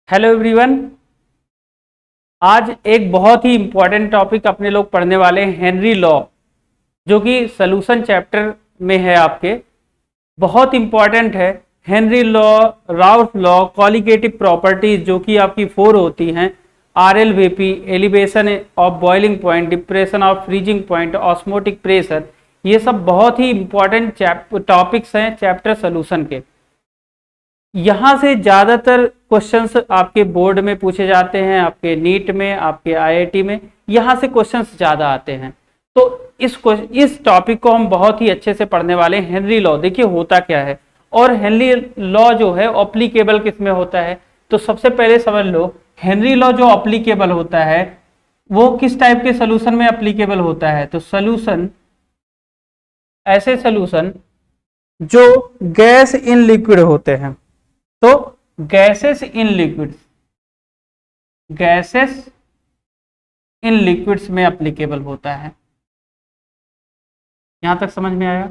Hello everyone. आज एक बहुत ही इंपॉर्टेंट टॉपिक अपने लोग पढ़ने वाले हैं, हेनरी लॉ, जो कि सॉल्यूशन चैप्टर में है आपके। बहुत इंपॉर्टेंट है Henry law, राउथ law, colligative properties जो कि आपकी 4 होती हैं, RLVP, elevation of boiling point, depression of freezing point, osmotic pressure. ये सब बहुत ही इंपॉर्टेंट टॉपिक्स हैं चैप्टर सॉल्यूशन के। यहां से ज्यादातर क्वेश्चंस आपके बोर्ड में पूछे जाते हैं, आपके नीट में, आपके IIT में, यहां से क्वेश्चंस ज्यादा आते हैं। तो इस टॉपिक को हम बहुत ही अच्छे से पढ़ने वाले हैं। हेनरी लॉ देखिए होता क्या है, और हेनरी लॉ जो है एप्लीकेबल किस में होता है। तो सबसे पहले समझ लो, हेनरी लॉ जो एप्लीकेबल होता है वो किस टाइप के सोल्यूशन में एप्लीकेबल होता है। तो सोल्यूशन, ऐसे सोल्यूशन जो गैस इन लिक्विड होते हैं। तो gases in liquids, gases in liquids में एप्लीकेबल होता है। यहां तक समझ में आया?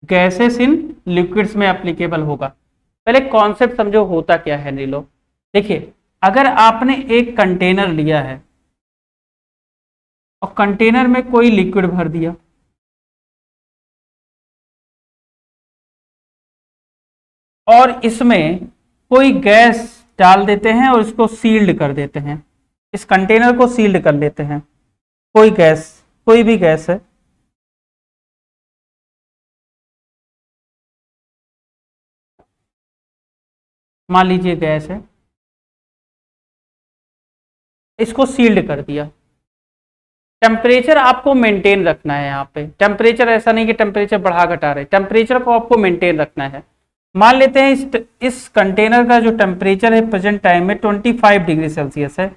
गैसेस इन लिक्विड्स में एप्लीकेबल होगा। पहले कॉन्सेप्ट समझो होता क्या है हेनरी लॉ। देखिए, अगर आपने एक कंटेनर लिया है और कंटेनर में कोई लिक्विड भर दिया, और इसमें कोई गैस डाल देते हैं और इसको सील्ड कर देते हैं, इस कंटेनर को सील्ड कर लेते हैं। कोई गैस, कोई भी गैस है, मान लीजिए गैस है, इसको सील्ड कर दिया। टेम्परेचर आपको मेंटेन रखना है। यहाँ पे टेम्परेचर ऐसा नहीं कि टेम्परेचर बढ़ा घटा रहे, टेम्परेचर को आपको मेंटेन रखना है। मान लेते हैं इस कंटेनर का जो टेम्परेचर है प्रेजेंट टाइम में 25 डिग्री सेल्सियस है,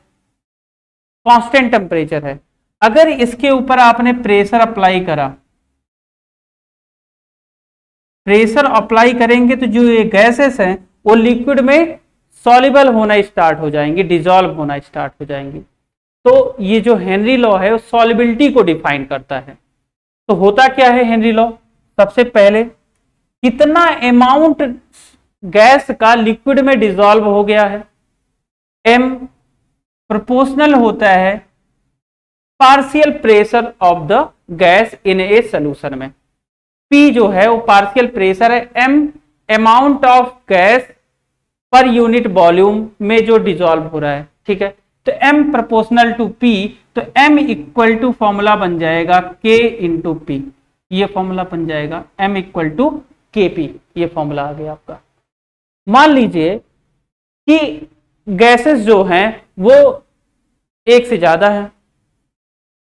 कांस्टेंट टेम्परेचर है। अगर इसके ऊपर आपने प्रेशर अप्लाई करा, प्रेशर अप्लाई करेंगे तो जो ये गैसेस हैं वो लिक्विड में सॉल्युबल होना स्टार्ट हो जाएंगी, डिसॉल्व होना स्टार्ट हो जाएंगी। तो ये जो हेनरी लॉ है वो सॉल्युबिलिटी को डिफाइन करता है। तो होता क्या है हेनरी लॉ, सबसे पहले कितना अमाउंट गैस का लिक्विड में डिसॉल्व हो गया है, M प्रोपोर्शनल होता है partial pressure of the gas in a solution में। P जो है वो पार्शियल प्रेशर है, M amount of gas per unit volume में जो डिसॉल्व हो रहा है। ठीक है, तो M प्रोपोर्शनल टू P, तो M इक्वल टू फॉर्मूला बन जाएगा K इंटू P। ये फॉर्मूला बन जाएगा M इक्वल टू KP। ये फॉर्मूला आ गया आपका। मान लीजिए कि गैसेस जो हैं वो एक से ज्यादा है,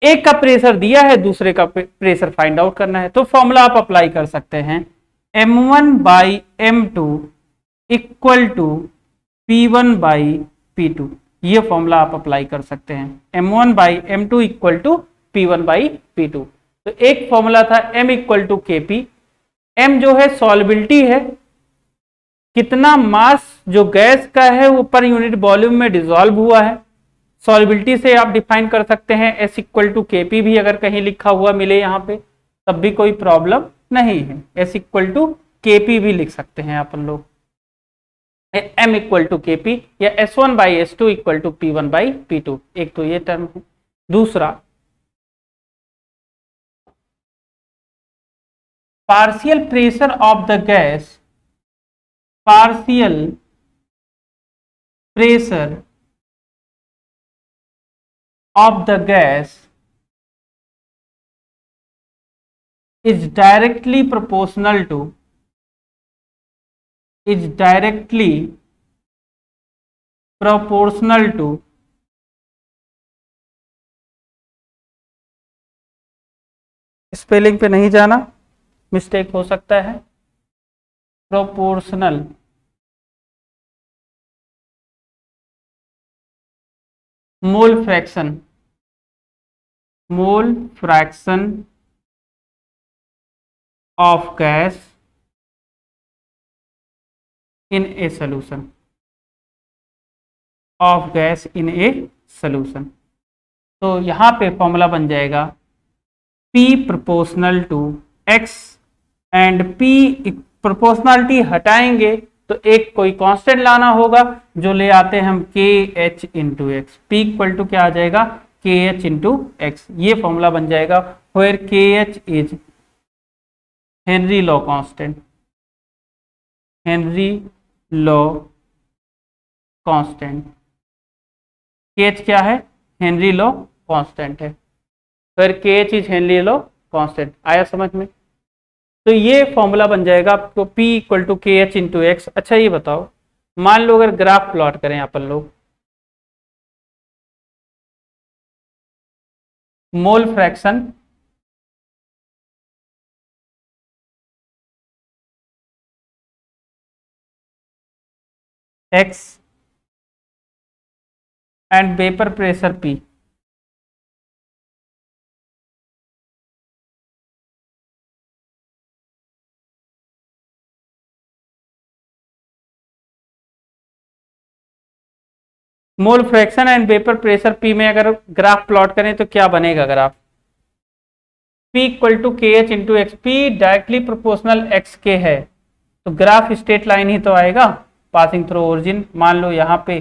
एक का प्रेशर दिया है, दूसरे का प्रेशर फाइंड आउट करना है। तो फॉर्मूला आप अप्लाई कर सकते हैं, M1 by M2 equal to P1 by P2। ये फॉर्मूला आप अप्लाई कर सकते हैं, M1 by M2 equal to P1 by P2। तो एक फॉर्मूला था M equal to KP। M जो है सॉल्युबिलिटी है, कितना मास जो गैस का है वो पर यूनिट वॉल्यूम में डिसॉल्व हुआ है। सॉल्युबिलिटी से आप डिफाइन कर सकते हैं। S इक्वल टू KP भी अगर कहीं लिखा हुआ मिले यहाँ पे तब भी कोई प्रॉब्लम नहीं है, S इक्वल टू KP भी लिख सकते हैं अपन लोग, M इक्वल टू KP, या S1 by S2 equal to P1 by P2। एक तो ये टर्म है। दूसरा, partial pressure of the gas, partial pressure of the gas is directly proportional to spelling पे नहीं जाना, मिस्टेक हो सकता है, proportional mole fraction of gas in a solution, तो यहां पे फॉर्मूला बन जाएगा P proportional to X, and P proportionality हटाएंगे तो एक कोई कांस्टेंट लाना होगा, जो ले आते हैं हम K H into X. P equal to क्या आ जाएगा, के एच इंटू एक्स। ये फॉर्मूला बन जाएगा where K H is Henry law constant, Henry law constant. K H क्या है, हेनरी लॉ कांस्टेंट है, फिर K H is Henry law constant. आया समझ में? तो ये फॉर्मूला बन जाएगा आपको P इक्वल टू के एच इंटू एक्स। अच्छा ये बताओ, मान लो अगर ग्राफ प्लॉट करें अपन लोग, mole fraction x and vapour pressure P, mole fraction and vapour pressure P में अगर ग्राफ प्लॉट करें तो क्या बनेगा ग्राफ? P इक्वल टू के H into X. P directly proportional x के है, तो ग्राफ स्ट्रेट लाइन ही तो आएगा पासिंग थ्रू ओरिजिन। मान लो यहाँ पे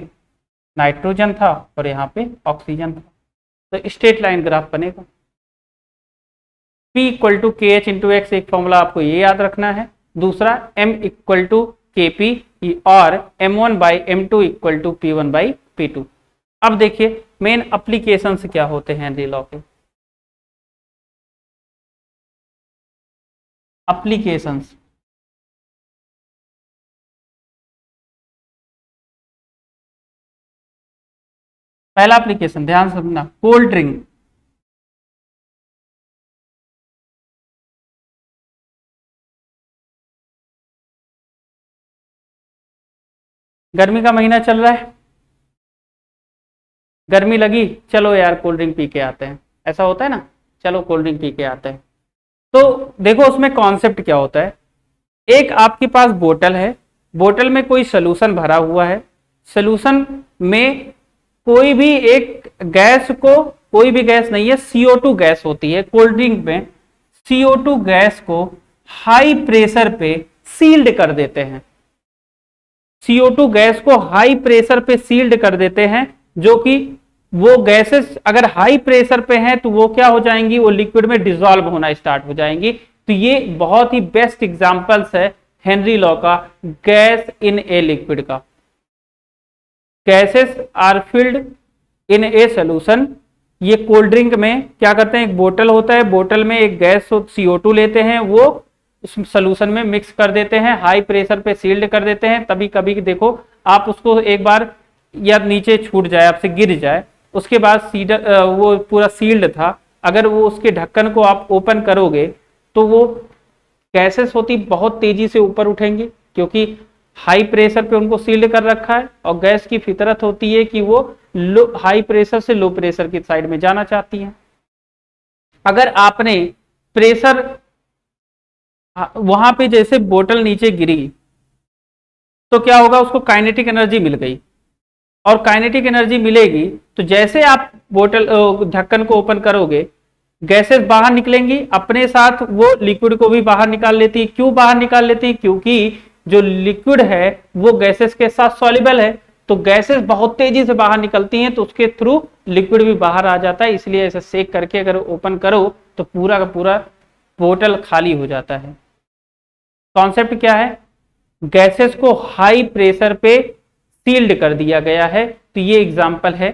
नाइट्रोजन था और यहाँ पे ऑक्सीजन था, तो स्ट्रेट लाइन ग्राफ बनेगा। P इक्वल टू के एच इंटू एक्स एक फॉर्मूला आपको ये याद रखना है। दूसरा M इक्वल टू के पी और M1 by M2 equal to P1 by P2। अब देखिए मेन अप्लीकेशन क्या होते हैं हेनरी लॉ के। एप्लीकेशंस, पहला एप्लीकेशन ध्यान से समझना, कोल्ड ड्रिंक। गर्मी का महीना चल रहा है, गर्मी लगी, चलो यार कोल्ड ड्रिंक पी के आते हैं, ऐसा होता है ना, चलो कोल्ड ड्रिंक पी के आते हैं। तो देखो उसमें कॉन्सेप्ट क्या होता है, एक आपके पास बोतल है, बोतल में कोई सोल्यूशन भरा हुआ है, सोल्यूशन में कोई भी एक गैस को, कोई भी गैस नहीं है, CO2 गैस होती है कोल्ड ड्रिंक में। CO2 गैस को हाई प्रेशर पे सील्ड कर देते हैं, CO2 गैस को हाई प्रेशर पे सील्ड कर देते हैं, जो कि वो गैसेस अगर हाई प्रेशर पे हैं तो वो क्या हो जाएंगी, वो लिक्विड में डिसॉल्व होना स्टार्ट हो जाएंगी। तो ये बहुत ही बेस्ट एग्जांपल्स है हेनरी लॉ का गैस इन ए लिक्विड का। Gases are filled in a solution. ये कोल्ड ड्रिंक में क्या करते हैं, एक बोतल होता है, बोतल में एक गैस CO2 लेते हैं, वो उस सोल्यूशन में मिक्स कर देते हैं, हाई प्रेशर पे सील्ड कर देते हैं। तभी कभी देखो आप उसको एक बार या नीचे छूट जाए, आपसे गिर जाए, उसके बाद वो पूरा सील्ड था, अगर वो उसके ढक्कन को आप ओपन करोगे तो वो गैसेस होती बहुत तेजी से ऊपर उठेंगे, क्योंकि हाई प्रेशर पे उनको सील्ड कर रखा है, और गैस की फितरत होती है कि वो हाई प्रेशर से लो प्रेशर की साइड में जाना चाहती है। अगर आपने प्रेशर वहां पे जैसे बोतल नीचे गिरी तो क्या होगा, उसको काइनेटिक एनर्जी मिल गई, और काइनेटिक एनर्जी मिलेगी तो जैसे आप बोतल ढक्कन को ओपन करोगे, गैसेस बाहर निकलेंगी, अपने साथ वो लिक्विड को भी बाहर निकाल लेती है। क्यों बाहर निकाल लेती है, क्योंकि जो लिक्विड है वो गैसेस के साथ सॉल्युबल है, तो गैसेस बहुत तेजी से बाहर निकलती हैं, तो उसके थ्रू लिक्विड भी बाहर आ जाता है। इसलिए ऐसे सेक करके अगर ओपन करो तो पूरा का पूरा बोतल खाली हो जाता है। कॉन्सेप्ट क्या है, गैसेस को हाई प्रेशर पे सील्ड कर दिया गया है। तो ये एग्जांपल है,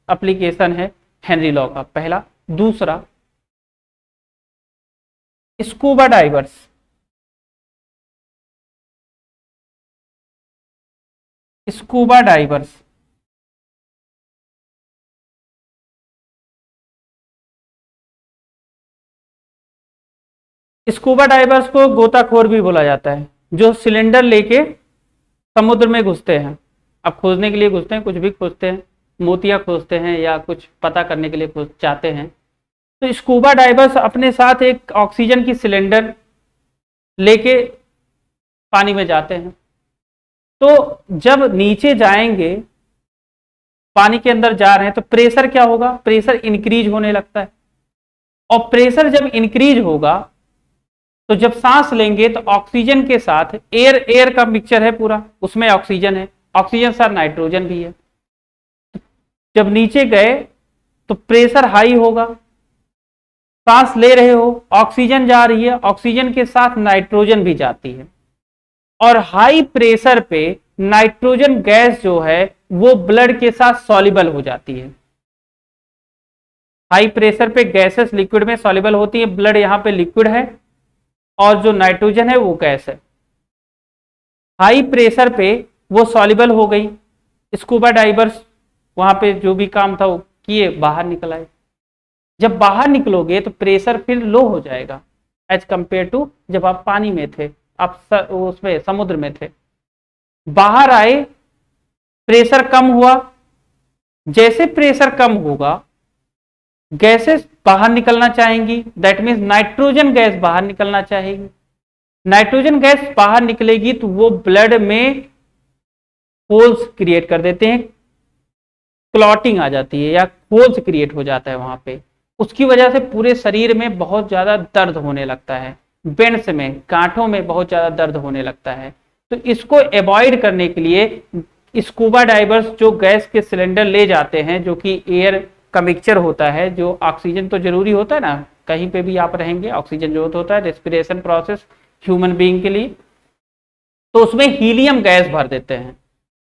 एप्लीकेशन है हेनरी लॉ का पहला। दूसरा, scuba divers. Scuba divers scuba divers को गोताखोर भी बोला जाता है, जो सिलेंडर लेके समुद्र में घुसते हैं। अब खोजने के लिए घुसते हैं, कुछ भी खोजते हैं, मोतिया खोजते हैं या कुछ पता करने के लिए खोज चाहते हैं। तो स्कूबा डाइवर्स अपने साथ एक ऑक्सीजन की सिलेंडर लेके पानी में जाते हैं। तो जब नीचे जाएंगे, पानी के अंदर जा रहे हैं, तो प्रेशर क्या होगा, प्रेशर इंक्रीज होने लगता है, और प्रेशर जब इंक्रीज होगा तो जब सांस लेंगे तो ऑक्सीजन के साथ एयर एयर का मिक्सचर है पूरा, उसमें ऑक्सीजन है, ऑक्सीजन साथ नाइट्रोजन भी है। जब नीचे गए तो प्रेशर हाई होगा, सांस ले रहे हो, ऑक्सीजन जा रही है, ऑक्सीजन के साथ नाइट्रोजन भी जाती है, और हाई प्रेशर पे नाइट्रोजन गैस जो है वो ब्लड के साथ सॉल्युबल हो जाती है। हाई प्रेशर पे गैसेस लिक्विड में सॉल्युबल होती है, ब्लड यहां पे लिक्विड है और जो नाइट्रोजन है वो गैस है। हाई प्रेशर पे वो सॉल्युबल हो गई, स्कूबा डाइवर्स वहां पे जो भी काम था वो किए, बाहर निकल आए। जब बाहर निकलोगे तो प्रेशर फिर लो हो जाएगा एज कंपेयर टू जब आप पानी में थे, आप उसमें समुद्र में थे। बाहर आए, प्रेशर कम हुआ, जैसे प्रेशर कम होगा गैसेस बाहर निकलना चाहेंगी, दैट मीन्स नाइट्रोजन गैस बाहर निकलना चाहेगी। नाइट्रोजन गैस बाहर निकलेगी तो वो ब्लड में होल्स क्रिएट कर देते हैं, क्लॉटिंग आ जाती है या होल्स क्रिएट हो जाता है वहां पे। उसकी वजह से पूरे शरीर में बहुत ज्यादा दर्द होने लगता है, वेन्स में, गांठों में बहुत ज्यादा दर्द होने लगता है। तो इसको अवॉइड करने के लिए स्कूबा डाइवर्स जो गैस के सिलेंडर ले जाते हैं, जो कि एयर का मिक्सचर होता है, जो ऑक्सीजन तो जरूरी होता है ना, कहीं पे भी आप रहेंगे ऑक्सीजन जरूरत होता है रेस्पिरेशन प्रोसेस ह्यूमन बीइंग के लिए, तो उसमें हीलियम गैस भर देते हैं।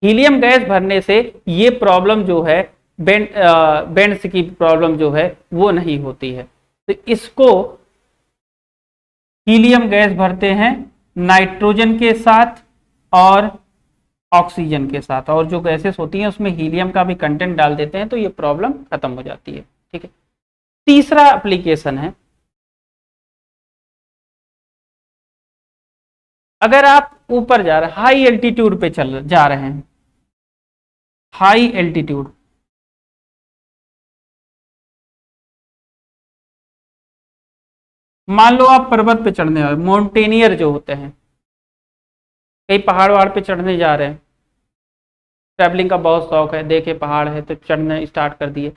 हीलियम गैस भरने से ये प्रॉब्लम जो है बेंड्स की प्रॉब्लम जो है वो नहीं होती है। तो इसको हीलियम गैस भरते हैं नाइट्रोजन के साथ और ऑक्सीजन के साथ, और जो गैसेस होती हैं उसमें हीलियम का भी कंटेंट डाल देते हैं, तो ये प्रॉब्लम खत्म हो जाती है। ठीक है, तीसरा एप्लीकेशन है, अगर आप ऊपर जा रहे हैं, हाई एल्टीट्यूड पे जा रहे हैं, हाई एल्टीट्यूड, मान लो आप पर्वत पे चढ़ने वाले माउंटेनियर जो होते हैं, कई पहाड़ वहाड़ पे चढ़ने जा रहे हैं, ट्रैवलिंग का बहुत शौक है, देखे पहाड़ है तो चढ़ने स्टार्ट कर दिए।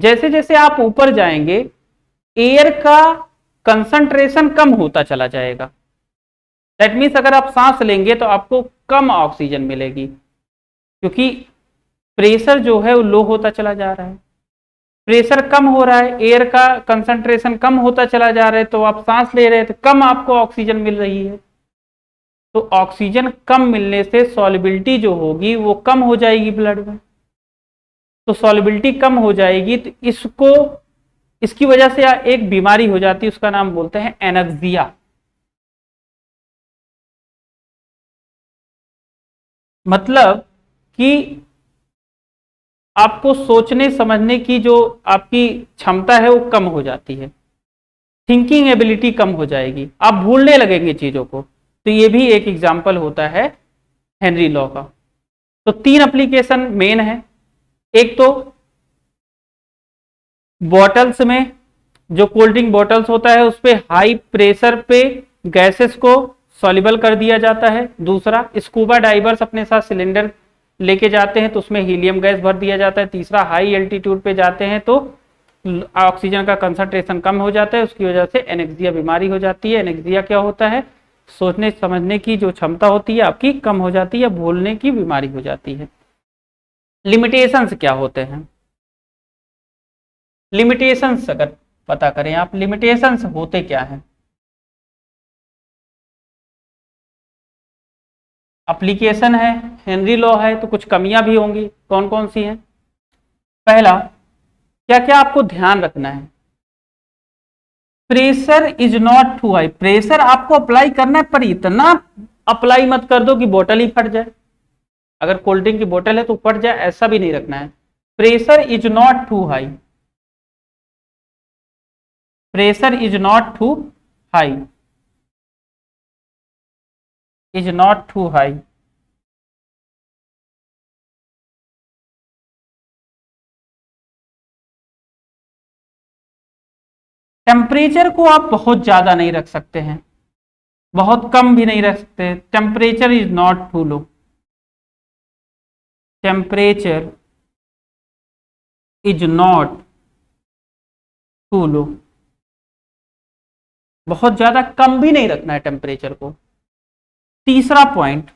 जैसे जैसे आप ऊपर जाएंगे एयर का कंसंट्रेशन कम होता चला जाएगा। दैट मीन्स अगर आप सांस लेंगे तो आपको कम ऑक्सीजन मिलेगी, क्योंकि प्रेशर जो है वो लो होता चला जा रहा है, प्रेशर कम हो रहा है, एयर का कंसंट्रेशन कम होता चला जा रहा है, तो आप सांस ले रहे हैं तो कम आपको ऑक्सीजन मिल रही है। तो ऑक्सीजन कम मिलने से सॉल्युबिलिटी जो होगी वो कम हो जाएगी ब्लड में, तो सॉल्युबिलिटी कम हो जाएगी तो इसकी वजह से एक बीमारी हो जाती है, उसका नाम बोलते हैं एनक्सिया। मतलब कि आपको सोचने समझने की जो आपकी क्षमता है वो कम हो जाती है, थिंकिंग एबिलिटी कम हो जाएगी, आप भूलने लगेंगे चीजों को। तो ये भी एक एग्जाम्पल होता है हेनरी लॉ का। तो 3 एप्लीकेशन मेन है, एक तो बॉटल्स में, जो कोल्ड ड्रिंक बॉटल्स होता है उस पे हाई प्रेशर पे गैसेस को सॉल्युबल कर दिया जाता है। दूसरा, स्कूबा डाइवर्स अपने साथ सिलेंडर लेके जाते हैं तो उसमें हीलियम गैस भर दिया जाता है। तीसरा, हाई एल्टीट्यूड पे जाते हैं तो ऑक्सीजन का कंसंट्रेशन कम हो जाता है, उसकी वजह से एनेक्सिया बीमारी हो जाती है। एनेक्सिया क्या होता है, सोचने समझने की जो क्षमता होती है आपकी कम हो जाती है, भूलने की बीमारी हो जाती है। लिमिटेशंस क्या होते हैं, लिमिटेशंस अगर पता करें आप, लिमिटेशंस होते क्या हैं। एप्लीकेशन है, हेनरी लॉ है, तो कुछ कमियां भी होंगी, कौन कौन सी हैं। पहला, क्या क्या आपको ध्यान रखना है, pressure is not too high, pressure आपको अप्लाई करना है पर इतना अप्लाई मत कर दो कि बोतल ही फट जाए। अगर कोल्ड ड्रिंक की बोतल है तो फट जाए, ऐसा भी नहीं रखना है। Pressure is not too high, pressure is not too high, is not too high. Temperature को आप बहुत ज्यादा नहीं रख सकते हैं, बहुत कम भी नहीं रख सकते। Temperature is not too low, temperature is not too low. बहुत ज्यादा कम भी नहीं रखना है टेम्परेचर को। तीसरा पॉइंट,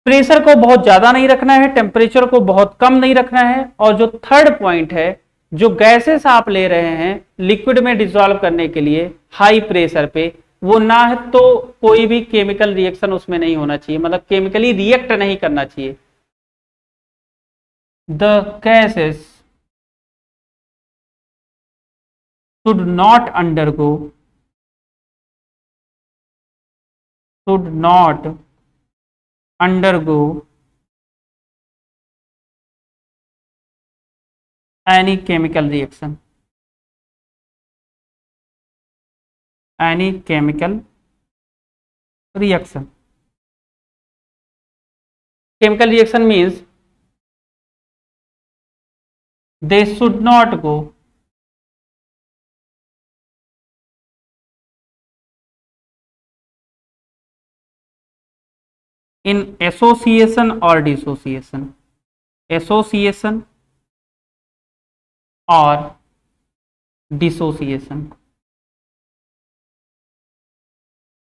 प्रेशर को बहुत ज्यादा नहीं रखना है, टेम्परेचर को बहुत कम नहीं रखना है। और जो थर्ड पॉइंट है, जो गैसेस आप ले रहे हैं लिक्विड में डिसॉल्व करने के लिए हाई प्रेशर पे, वो ना है तो कोई भी केमिकल रिएक्शन उसमें नहीं होना चाहिए, मतलब केमिकली रिएक्ट नहीं करना चाहिए। The gases should not undergo any chemical reaction, chemical reaction means they should not go in association or dissociation, association और डिसोसिएशन।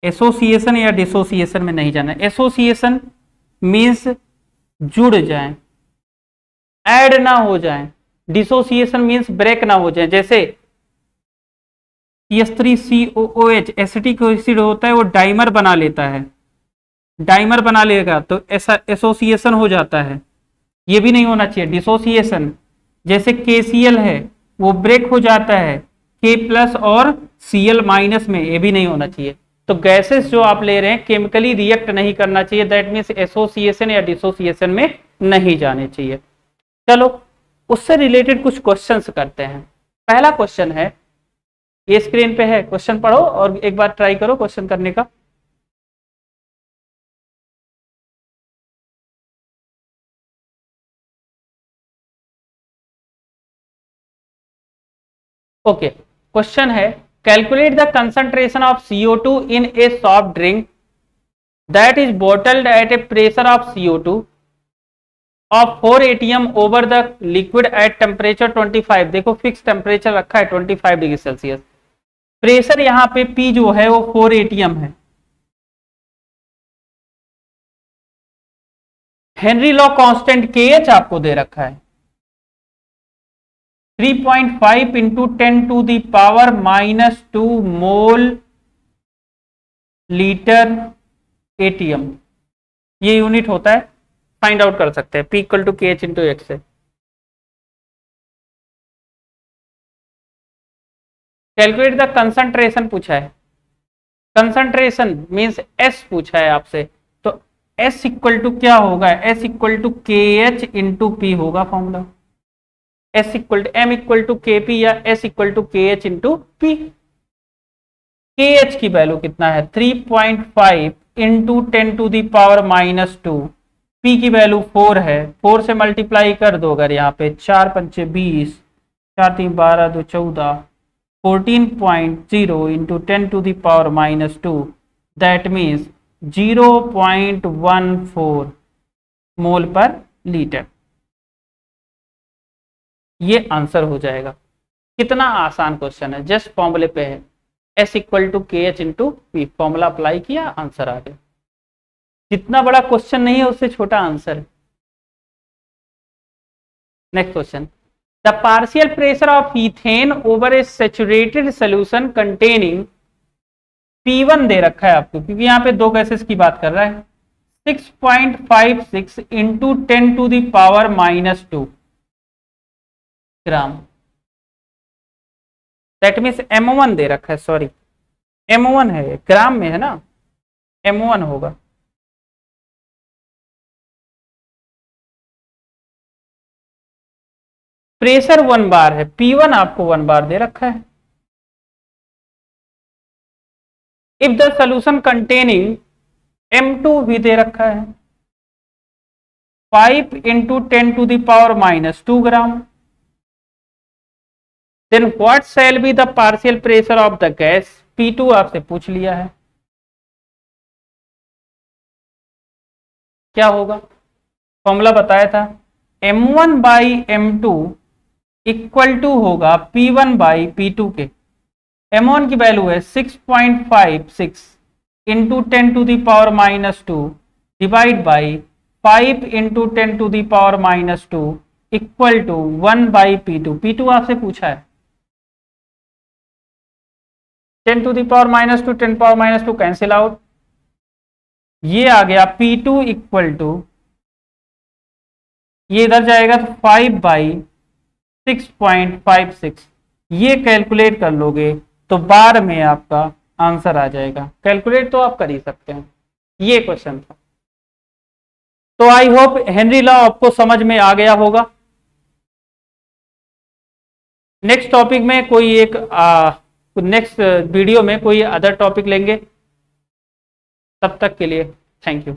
एसोसिएशन या डिसोसिएशन में नहीं जाना। एसोसिएशन मीन्स जुड़ जाएं, ऐड ना हो जाएं। डिसोसिएशन मीन्स ब्रेक ना हो जाएं। जैसे CH3COOH एसिटिक एसिड होता है, वो डाइमर बना लेता है, डाइमर बना लेगा तो ऐसा एसोसिएशन हो जाता है, ये भी नहीं होना चाहिए डिसोसिएशन। जैसे KCl है वो ब्रेक हो जाता है K+ और Cl- में, ये भी नहीं होना चाहिए। तो गैसेस जो आप ले रहे हैं केमिकली रिएक्ट नहीं करना चाहिए, दैट मीन्स एसोसिएशन या डिसोसिएशन में नहीं जाने चाहिए। चलो उससे रिलेटेड कुछ क्वेश्चंस करते हैं। पहला क्वेश्चन है, ये स्क्रीन पे है, क्वेश्चन पढ़ो और एक बार ट्राई करो क्वेश्चन करने का। ओके, क्वेश्चन है calculate the concentration of CO2 in a soft drink that is bottled at a pressure of CO2 of 4 atm over the liquid at temperature 25। देखो फिक्स टेम्परेचर रखा है 25 डिग्री सेल्सियस। प्रेशर यहाँ पे P जो है वो 4 atm है। Henry law constant KH आपको दे रखा है 3.5 इंटू 10⁻⁻² मोल लीटर ATM, ये यूनिट होता है, फाइंड आउट कर सकते हैं P = KH इंटू X से। कैलकुलेट द कंसंट्रेशन पूछा है, कंसंट्रेशन मींस S पूछा है आपसे, तो S = क्या होगा, S = KH इंटू P होगा फॉर्मूला। S = M = KP या S = KH into P। KH की वैल्यू कितना है 3.5 इंटू 10⁻⁻²। P की वैल्यू 4 है, 4 से मल्टीप्लाई कर दो अगर यहाँ पे 4 × 5 = 20, 4 × 3 = 12, 2 = 14, 14.0 इंटू 10⁻², दैट मीन्स 0.14 मोल पर लीटर। ये आंसर हो जाएगा। कितना आसान क्वेश्चन है, जस्ट फॉर्मूले पे है, S = KH into P, formula apply किया, आंसर आ गया। जितना बड़ा क्वेश्चन नहीं है उससे छोटा आंसर है। Next question, the partial pressure of ethane over A saturated solution containing P1 दे रखा है आपको, क्योंकि यहाँ पे दो गैसेस की बात कर रहा है, 6.56 into 10⁻² gram, that means M1 दे रखा है, सॉरी M1 है, ग्राम में है ना, M1 होगा। प्रेशर 1 बार है, P1 आपको 1 बार दे रखा है। If the solution containing M2 भी दे रखा है 5 into 10⁻² gram, then what shall be the partial pressure of the gas, P2 आपसे पूछ लिया है, क्या होगा, फॉर्मूला बताया था, M1/M2 इक्वल टू होगा P1/P2 के, m1 की वैल्यू है 6.56 into 10⁻⁻2 divide by 5 into 10⁻⁻2 equal to 1/P2। P2 आपसे पूछा है, 10⁻⁻2 10⁻⁻2 कैंसिल आउट, ये आ गया P2 इक्वल टू, ये इधर जाएगा तो 5/6.56, ये कैलकुलेट कर लोगे तो बार में आपका आंसर आ जाएगा। कैलकुलेट तो आप कर ही सकते हैं, ये क्वेश्चन था। तो आई होप हेनरी लॉ आपको समझ में आ गया होगा। नेक्स्ट टॉपिक में कोई एक नेक्स्ट वीडियो में कोई अदर टॉपिक लेंगे। तब तक के लिए थैंक यू।